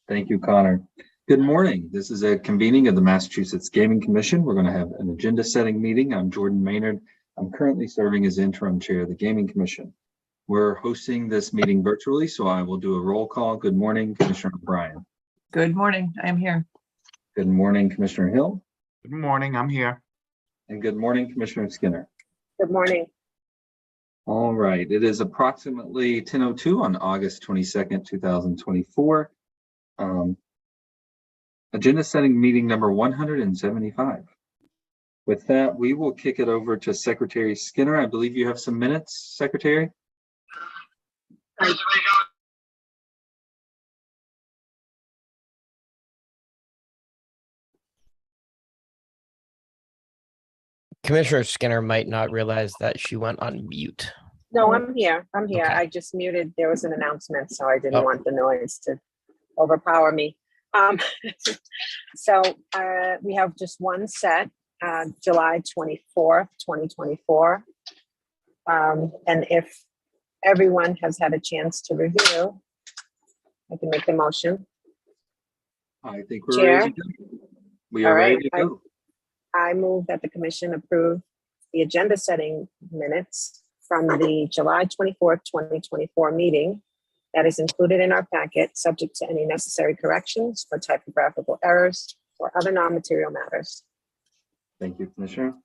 Thank you, Connor. Good morning. This is a convening of the Massachusetts Gaming Commission. We're going to have an agenda setting meeting. I'm Jordan Maynard. I'm currently serving as interim chair of the Gaming Commission. We're hosting this meeting virtually, so I will do a roll call. Good morning, Commissioner O'Brien. Good morning. I am here. Good morning, Commissioner Hill. Good morning. I'm here. And good morning, Commissioner Skinner. Good morning. All right. It is approximately 10:02 on August 22nd, 2024. Agenda setting meeting number 175. With that, we will kick it over to Secretary Skinner. I believe you have some minutes, Secretary. Commissioner Skinner might not realize that she went on mute. No, I'm here. I'm here. Okay. I just muted. There was an announcement, so I didn't want the noise to overpower me. So we have just one set, July 24th, 2024. And if everyone has had a chance to review, I can make the motion. I think we're ready to go. We are ready to go. I move that the commission approve the agenda setting minutes from the July 24th, 2024 meeting that is included in our packet, subject to any necessary corrections for typographical errors or other non-material matters. Thank you, Commissioner.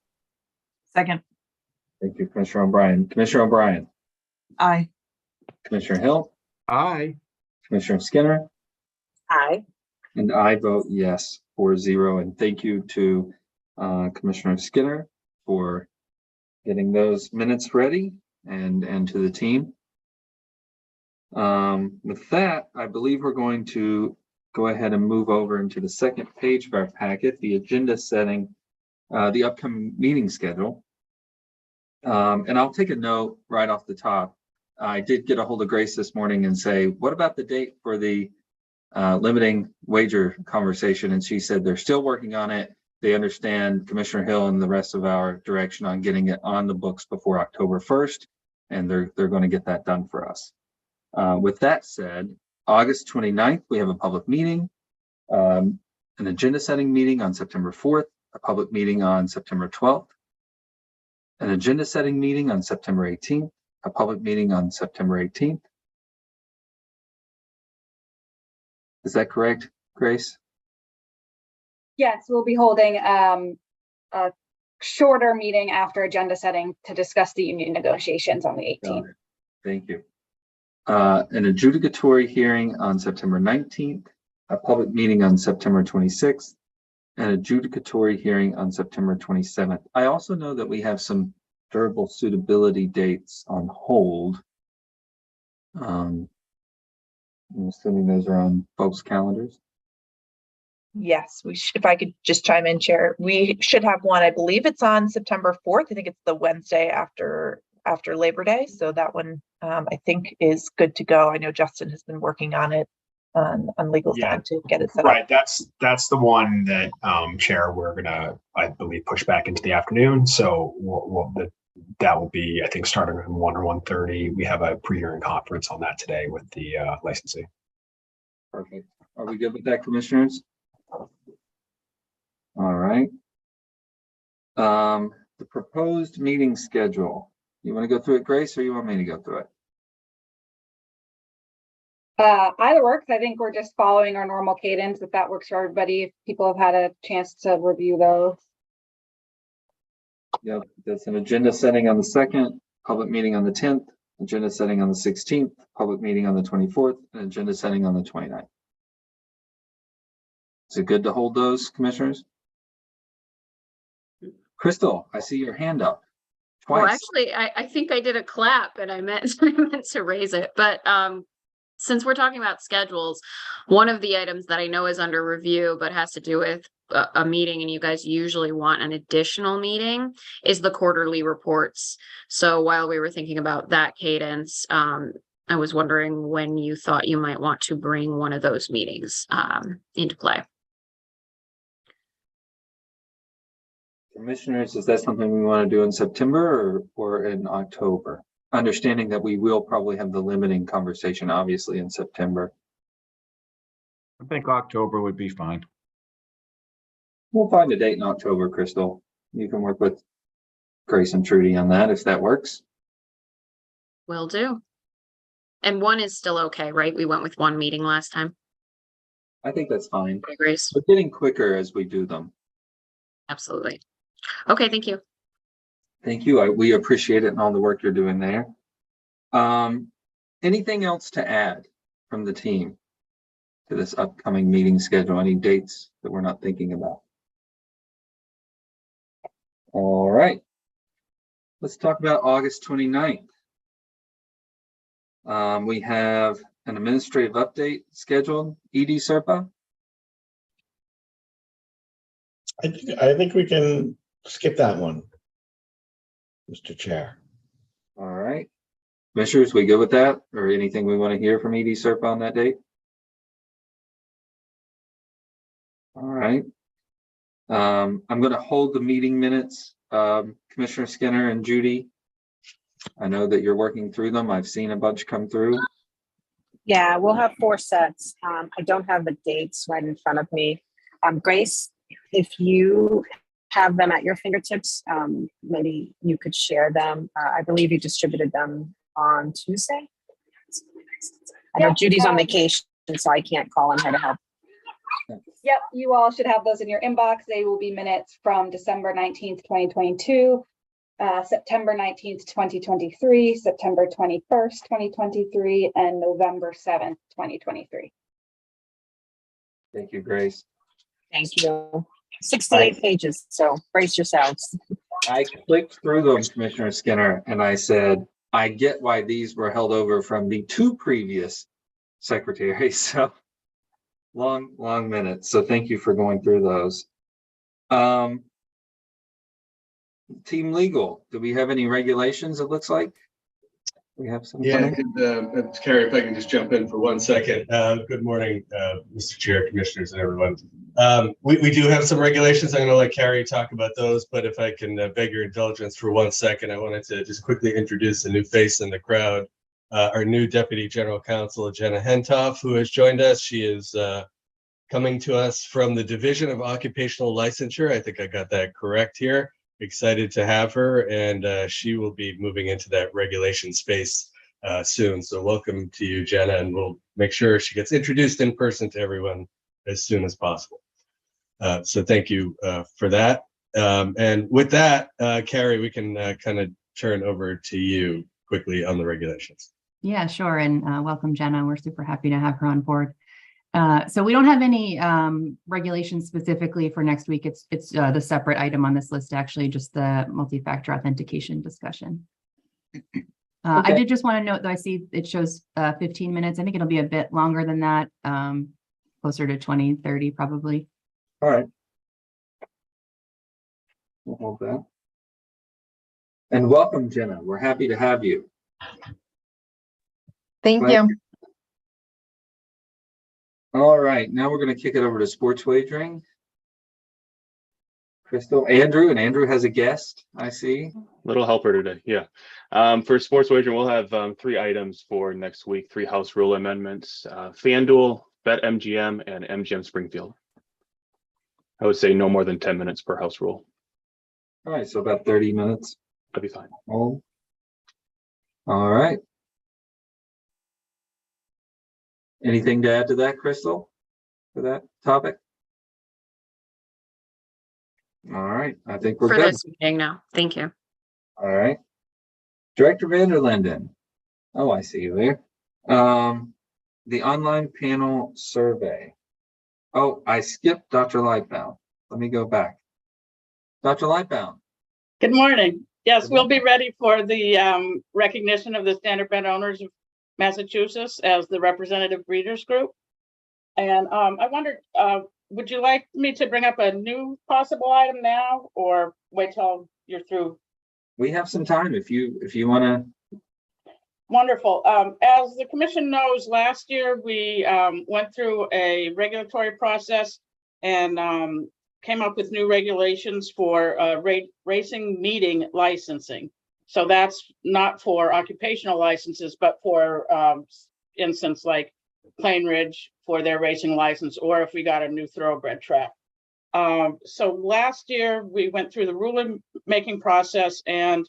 Second. Thank you, Commissioner O'Brien. Commissioner O'Brien. Aye. Commissioner Hill. Aye. Commissioner Skinner. Aye. And I vote yes, 4-0. And thank you to Commissioner Skinner for getting those minutes ready and to the team. With that, I believe we're going to go ahead and move over into the second page of our packet, the agenda setting, the upcoming meeting schedule. And I'll take a note right off the top. I did get a hold of Grace this morning and say, what about the date for the limiting wager conversation? And she said they're still working on it. They understand Commissioner Hill and the rest of our direction on getting it on the books before October 1st, and they're going to get that done for us. With that said, August 29th, we have a public meeting, an agenda setting meeting on September 4th, a public meeting on September 12th, an agenda setting meeting on September 18th, a public meeting on September 18th. Is that correct, Grace? Yes, we'll be holding a shorter meeting after agenda setting to discuss the union negotiations on the 18th. Thank you. An adjudicatory hearing on September 19th, a public meeting on September 26th, an adjudicatory hearing on September 27th. I also know that we have some durable suitability dates on hold. I'm assuming those are on folks' calendars. Yes, if I could just chime in, Chair, we should have one. I believe it's on September 4th. I think it's the Wednesday after Labor Day. So that one I think is good to go. I know Justin has been working on it on legal side to get it set Right. up. That's the one that Chair, we're gonna, I believe, push back into the afternoon. So that will be, I think, starting at 1 or 1:30. We have a pre-hearing conference on that today with the licensee. Perfect. Are we good with that, commissioners? All right. The proposed meeting schedule. You want to go through it, Grace, or you want me to go through it? Either works. I think we're just following our normal cadence. If that works for everybody, if people have had a chance to review those. Yep, that's an agenda setting on the 2nd, public meeting on the 10th, agenda setting on the 16th, public meeting on the 24th, and agenda setting on the 29th. Is it good to hold those, commissioners? Crystal, I see your hand up twice. Well, actually, I think I did a clap and I meant to raise it. But since we're talking about schedules, one of the items that I know is under review but has to do with a meeting, and you guys usually want an additional meeting, is the quarterly reports. So while we were thinking about that cadence, I was wondering when you thought you might want to bring one of those meetings into play. Commissioners, is that something we want to do in September or in October? Understanding that we will probably have the limiting conversation, obviously, in September. I think October would be fine. We'll find a date in October, Crystal. You can work with Grace and Trudy on that if that works. Will do. And one is still okay, right? We went with one meeting last time. I think that's fine. Okay, Grace. We're getting quicker as we do them. Absolutely. Okay, thank you. Thank you. We appreciate it and all the work you're doing there. Anything else to add from the team to this upcoming meeting schedule? Any dates that we're not thinking about? All right. Let's talk about August 29th. We have an administrative update scheduled. ED Serpa. I think we can skip that one, Mr. Chair. All right. Commissioners, we good with that? Or anything we want to hear from ED Serpa on that date? All right. I'm going to hold the meeting minutes. Commissioner Skinner and Judy, I know that you're working through them. I've seen a bunch come through. Yeah, we'll have 4 sets. I don't have the dates right in front of me. Grace, if you have them at your fingertips, maybe you could share them. I believe you distributed them on Tuesday. I know Judy's on vacation, so I can't call on her to help. Yep, you all should have those in your inbox. They will be minutes from December 19th, 2022, September 19th, 2023, September 21st, 2023, and November 7th, 2023. Thank you, Grace. Thank you. 68 pages, so brace yourselves. I clicked through them, Commissioner Skinner, and I said, I get why these were held over from the 2 previous secretaries. So long minutes. So thank you for going through those. Team legal, do we have any regulations? It looks like we have some. Yeah, Carrie, if I can just jump in for 1 second. Good morning, Mr. Chair, commissioners, and everyone. We do have some regulations. I'm going to let Carrie talk about those, but if I can beg your indulgence for 1 second, I wanted to just quickly introduce a new face in the crowd, our new Deputy General Counsel, Jenna Hentoff, who has joined us. She is coming to us from the Division of Occupational Licensure. I think I got that correct here. Excited to have her, and she will be moving into that regulation space soon. So welcome to you, Jenna, and we'll make sure she gets introduced in person to everyone as soon as possible. So thank you for that. And with that, Carrie, we can kind of turn over to you quickly on the regulations. Yeah, sure. And welcome, Jenna. We're super happy to have her on board. So we don't have any regulations specifically for next week. It's the separate item on this list, actually, just the multi-factor authentication discussion. I did just want to note, though, I see it shows 15 minutes. I think it'll be a bit longer than that, closer to 20, 30 probably. All right. We'll hold that. And welcome, Jenna. We're happy to have you. Thank you. All right, now we're going to kick it over to sports wagering. Crystal, Andrew has a guest, I see. Little helper today, yeah. For sports wagering, we'll have 3 items for next week, 3 house rule amendments, FanDuel, BetMGM, and MGM Springfield. I would say no more than 10 minutes per house rule. All right, so about 30 minutes. That'd be fine. All right. Anything to add to that, Crystal, for that topic? All right, I think we're For good. this meeting now. Thank you. All right. Director Vanderlinden. Oh, I see you there. The online panel survey. Oh, I skipped Dr. Lightbound. Let me go back. Dr. Lightbound. Good morning. Yes, we'll be ready for the recognition of the Standard Brand Owners of Massachusetts as the representative breeders group. And I wondered, would you like me to bring up a new possible item now or wait till you're through? We have some time if you want to. Wonderful. As the commission knows, last year we went through a regulatory process and came up with new regulations for racing meeting licensing. So that's not for occupational licenses, but for instance, like Plain Ridge for their racing license, or if we got a new thoroughbred track. So last year we went through the rule-making process and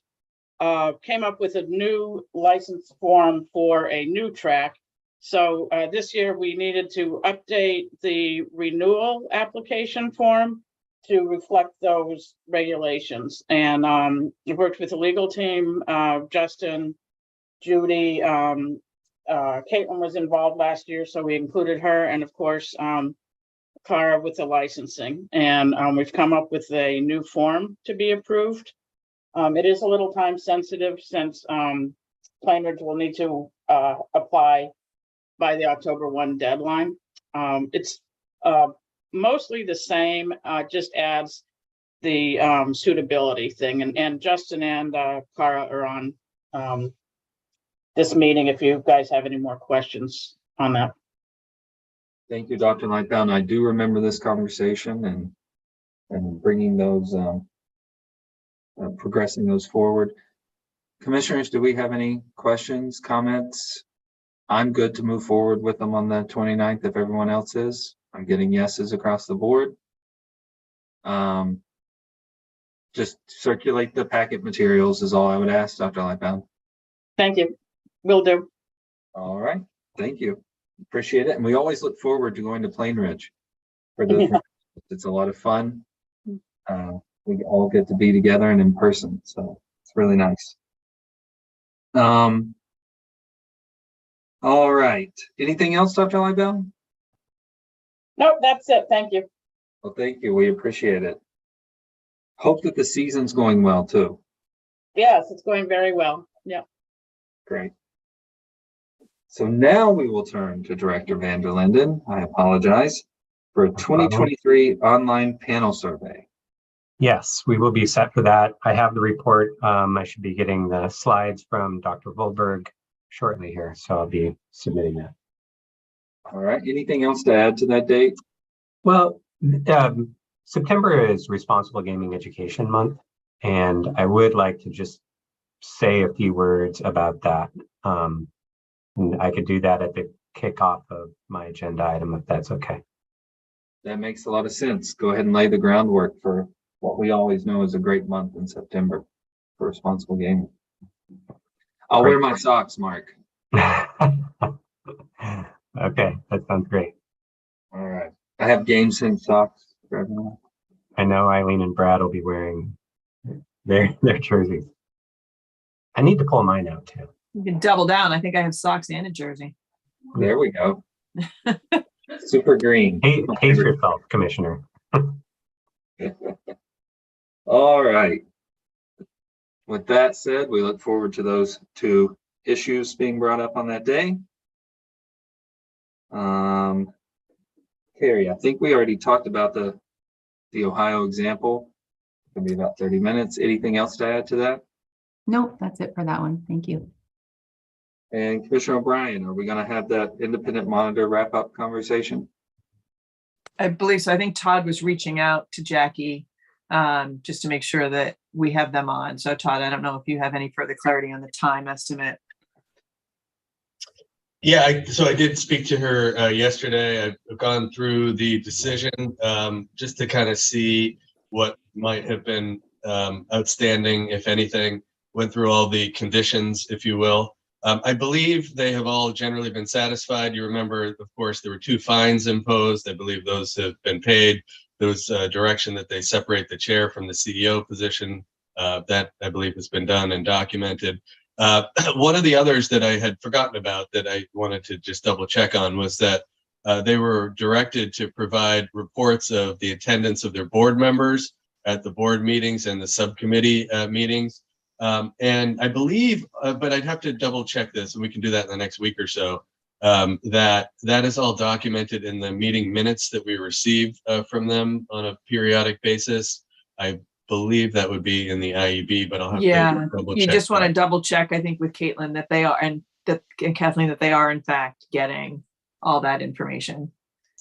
came up with a new license form for a new track. So this year we needed to update the renewal application form to reflect those regulations. And we worked with the legal team, Justin, Judy, Caitlin was involved last year, so we included her, and of course, Cara with the licensing. And we've come up with a new form to be approved. It is a little time sensitive since Plain Ridge will need to apply by the October 1 deadline. It's mostly the same, just adds the suitability thing. And Justin and Cara are on this meeting if you guys have any more questions on that. Thank you, Dr. Lightbound. I do remember this conversation and bringing those, progressing those forward. Commissioners, do we have any questions, comments? I'm good to move forward with them on the 29th if everyone else is. I'm getting yeses across the board. Just circulate the packet materials is all I would ask, Dr. Lightbound. Thank you. Will do. All right, thank you. Appreciate it. And we always look forward to going to Plain Ridge for the it's a lot of fun. We all get to be together and in person, so it's really nice. All right. Anything else, Dr. Lightbound? Nope, that's it. Thank you. Well, thank you. We appreciate it. Hope that the season's going well too. Yes, it's going very well. Yeah. Great. So now we will turn to Director Van der Linden. I apologize for a 2023 online panel survey. Yes, we will be set for that. I have the report. I should be getting the slides from Dr. Volberg shortly here, so I'll be submitting that. All right. Anything else to add to that date? Well, September is Responsible Gaming Education Month, and I would like to just say a few words about that. And I could do that at the kickoff of my agenda item, if that's okay. That makes a lot of sense. Go ahead and lay the groundwork for what we always know is a great month in September for responsible gaming. I'll wear my socks, Mark. Okay, that sounds great. All right. I have Game Sense socks for everyone. I know Eileen and Brad will be wearing their jerseys. I need to pull mine out too. You can double down. I think I have socks and a jersey. There we go. Super green. Hey, pace yourself, Commissioner. All right. With that said, we look forward to those two issues being brought up on that day. Carrie, I think we already talked about the Ohio example. It's gonna be about 30 minutes. Anything else to add to that? Nope, that's it for that one. Thank you. And Commissioner O'Brien, are we going to have that independent monitor wrap up conversation? I believe so. I think Todd was reaching out to Jackie just to make sure that we have them on. So Todd, I don't know if you have any further clarity on the time estimate. Yeah, so I did speak to her yesterday. I've gone through the decision just to kind of see what might have been outstanding, if anything. Went through all the conditions, if you will. I believe they have all generally been satisfied. You remember, of course, there were 2 fines imposed. I believe those have been paid. There was direction that they separate the chair from the CEO position. That I believe has been done and documented. One of the others that I had forgotten about that I wanted to just double check on was that they were directed to provide reports of the attendance of their board members at the board meetings and the subcommittee meetings. And I believe, but I'd have to double check this, and we can do that in the next week or so, that is all documented in the meeting minutes that we receive from them on a periodic basis. I believe that would be in the IEB, but I'll have to double check. You just want to double check, I think, with Caitlin that they are, and Kathleen, that they are in fact getting all that information.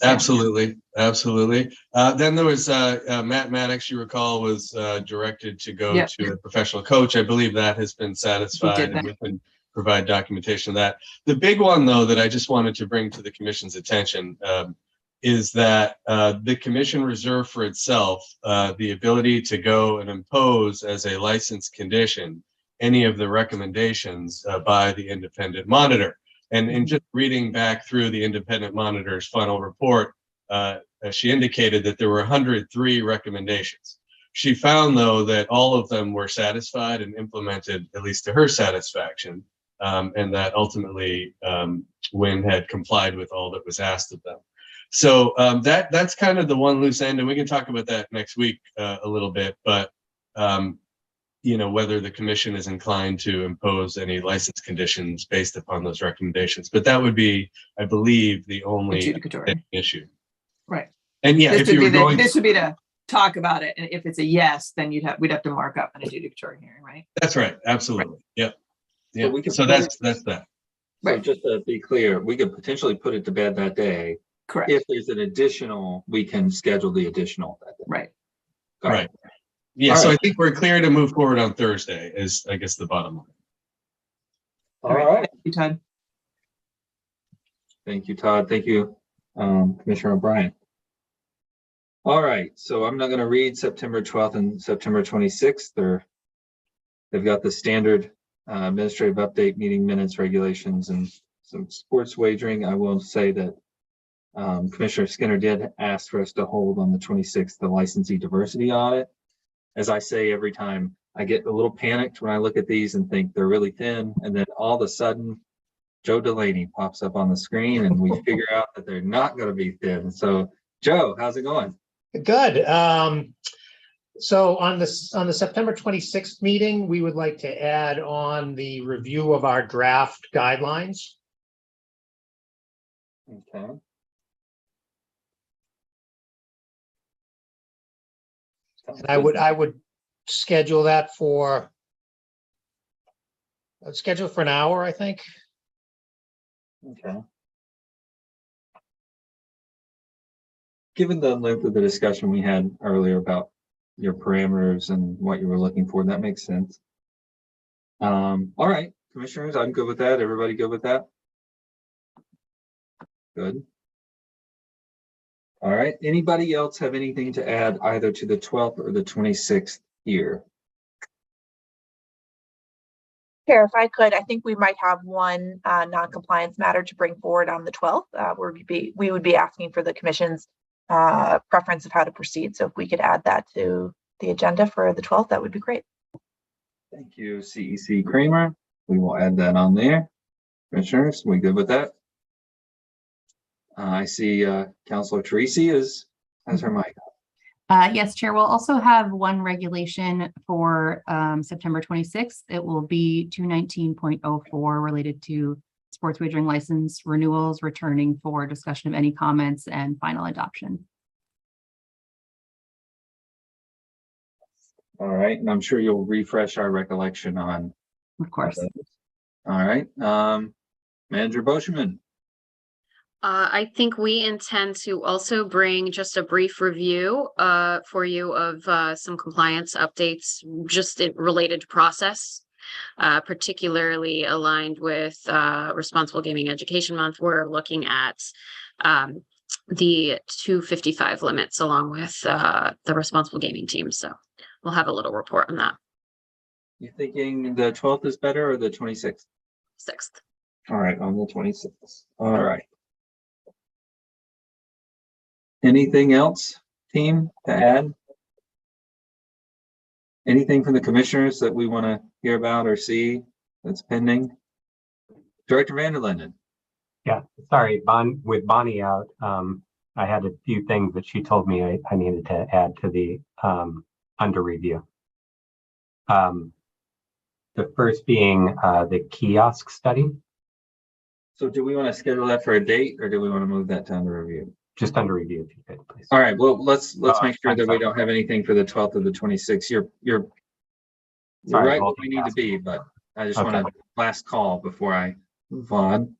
Absolutely, absolutely. Then there was Matt Maddox, you recall, was directed to go to a professional coach. I believe that has been satisfied, and we've been provide documentation of that. The big one, though, that I just wanted to bring to the commission's attention is that the commission reserved for itself the ability to go and impose as a license condition any of the recommendations by the independent monitor. And in just reading back through the independent monitor's final report, she indicated that there were 103 recommendations. She found, though, that all of them were satisfied and implemented, at least to her satisfaction, and that ultimately WIN had complied with all that was asked of them. So that's kind of the one loose end, and we can talk about that next week a little bit, but you know, whether the commission is inclined to impose any license conditions based upon those recommendations. But that would be, I believe, the only Adjudicatory. issue. Right. And yeah, This if would you be were going, this would be to talk about it. And if it's a yes, then we'd have to mark up an adjudicatory hearing, right? that's right, absolutely. Yep. Yeah. we can So put that's that. So Right. just to be clear, we could potentially put it to bed that day. Correct. If there's an additional, we can schedule the additional that day. Right. All Right. Yeah. All So right. I think we're clear to move forward on Thursday is, I guess, the bottom line. All right. Thank you, Todd. Thank you, Todd. Thank you, Commissioner O'Brien. All right, so I'm not going to read September 12th and September 26th. They've got the standard administrative update, meeting minutes, regulations, and some sports wagering. I will say that Commissioner Skinner did ask for us to hold on the 26th the licensee diversity audit. As I say every time, I get a little panicked when I look at these and think they're really thin, and then all of a sudden Joe Delaney pops up on the screen and we figure out that they're not going to be thin. So Joe, how's it going? Good. So on the September 26th meeting, we would like to add on the review of our draft guidelines. Okay. And I would schedule that for an hour, I think. Okay. Given the length of the discussion we had earlier about your parameters and what you were looking for, that makes sense. All right, commissioners, I'm good with that. Everybody good with that? Good. All right, anybody else have anything to add either to the 12th or the 26th here? Chair, if I could, I think we might have one non-compliance matter to bring forward on the 12th. We would be asking for the commission's preference of how to proceed. So if we could add that to the agenda for the 12th, that would be great. Thank you, CEC Kramer. We will add that on there. Commissioners, we good with that? I see Councilor Teresi has her mic. Yes, Chair. We'll also have one regulation for September 26th. It will be 219.04 related to sports wagering license renewals, returning for discussion of any comments and final adoption. All right, and I'm sure you'll refresh our recollection on. Of course. All right, Manager Boschman. I think we intend to also bring just a brief review for you of some compliance updates just related to process, particularly aligned with Responsible Gaming Education Month. We're looking at the 255 limits along with the responsible gaming team. So we'll have a little report on that. You thinking the 12th is better or the 26th? 6th. All right, on the 26th. All right. Anything else, team, to add? Anything from the commissioners that we want to hear about or see that's pending? Director Vanderlinden. Yeah, sorry, with Bonnie out, I had a few things that she told me I needed to add to the under review. The first being the kiosk study. So do we want to schedule that for a date or do we want to move that to under review? Just under review, if you could, please. All right, well, let's make sure I'm that we sorry. don't have anything for the 12th or the 26th. You're Sorry, right where we need to be, but I just want to last call before I move on.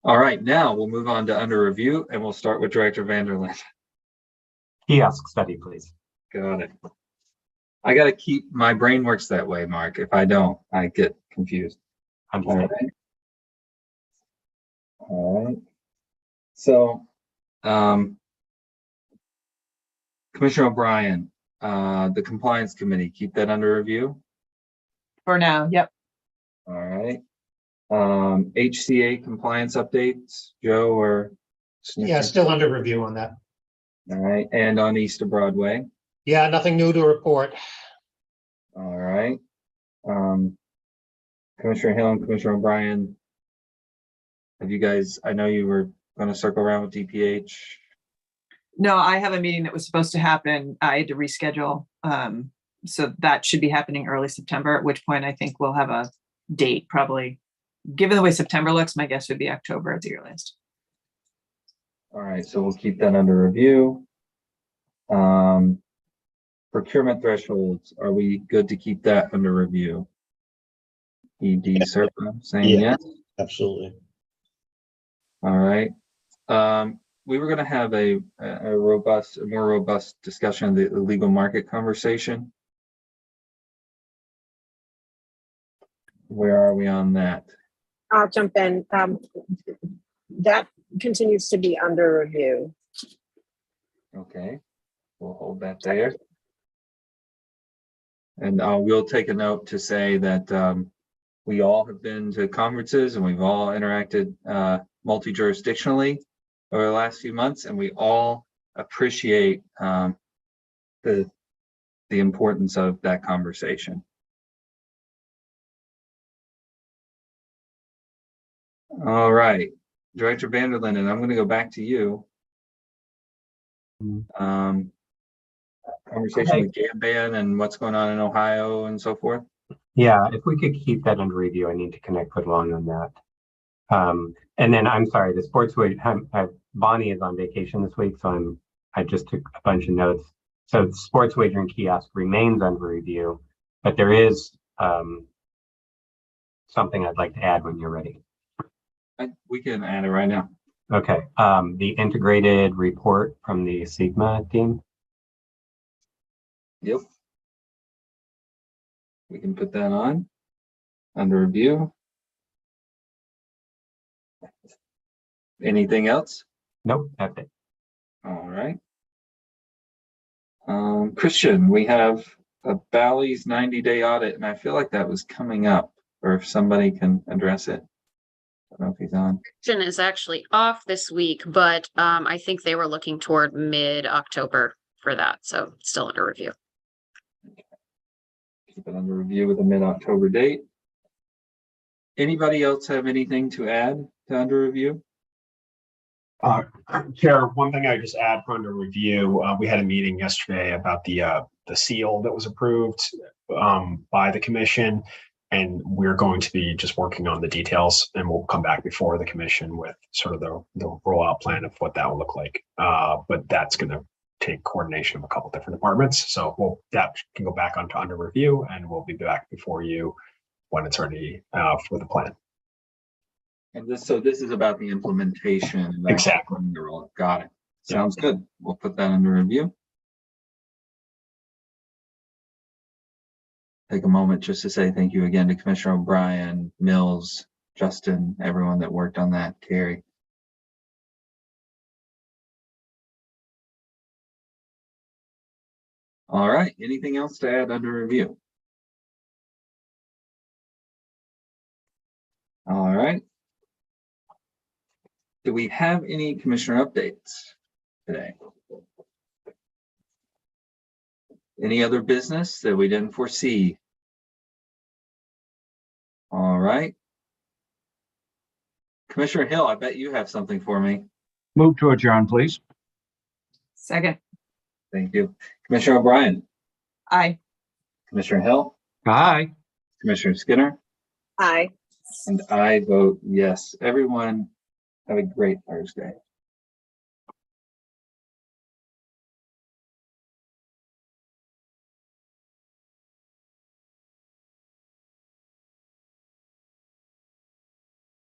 All right, now we'll move on to under review and we'll start with Director Vanderlinden. Kiosk study, please. Got it. I got to keep, my brain works that way, Mark. If I don't, I get confused. understand. All right. So, Commissioner O'Brien, the compliance committee, keep that under review. For now, yep. All right. HCA compliance updates, Joe or? Yeah, still under review on that. All right, and on Easter Broadway. Yeah, nothing new to report. All right. Commissioner Hill and Commissioner O'Brien, have you guys, I know you were going to circle around with DPH. No, I have a meeting that was supposed to happen. I had to reschedule. So that should be happening early September, at which point I think we'll have a date probably. Given the way September looks, my guess would be October at the earliest. All right, so we'll keep that under review. Procurement thresholds, are we good to keep that under review? ED Serpa saying yes. Absolutely. All right. We were going to have a more robust discussion of the illegal market conversation. Where are we on that? I'll jump in. That continues to be under review. Okay, we'll hold that there. And we'll take a note to say that we all have been to conferences and we've all interacted multi-jurisdictionally over the last few months, and we all appreciate the importance of that conversation. All right, Director Vanderlinden, I'm going to go back to you. Conversation with Gamban and what's going on in Ohio and so forth. Yeah, if we could keep that under review, I need to connect with Lon on that. And then I'm sorry, the sports wage, Bonnie is on vacation this week, so I just took a bunch of notes. So the sports wagering kiosk remains under review, but there is something I'd like to add when you're ready. We can add it right now. Okay, the integrated report from the Sigma team. Yep. We can put that on under review. Anything else? Nope, that's it. All right. Christian, we have a Bally's 90-day audit, and I feel like that was coming up, or if somebody can address it. I don't know if he's on. Christian is actually off this week, but I think they were looking toward mid-October for that, so it's still under review. Keep it under review with a mid-October date. Anybody else have anything to add to under review? Chair, one thing I just add for under review, we had a meeting yesterday about the seal that was approved by the commission, and we're going to be just working on the details, and we'll come back before the commission with sort of the rollout plan of what that will look like. But that's going to take coordination of a couple different departments, so that can go back onto under review, and we'll be back before you when it's ready for the plan. And this is about the implementation. Exactly. Got it. Sounds good. We'll put that under review. Take a moment just to say thank you again to Commissioner O'Brien, Mills, Justin, everyone that worked on that, Carrie. All right, anything else to add under review? All right. Do we have any commissioner updates today? Any other business that we didn't foresee? All right. Commissioner Hill, I bet you have something for me. Move to adjourn, please. Second. Thank you. Commissioner O'Brien. Aye. Commissioner Hill. Aye. Commissioner Skinner. Aye. And I vote yes. Everyone have a great Thursday.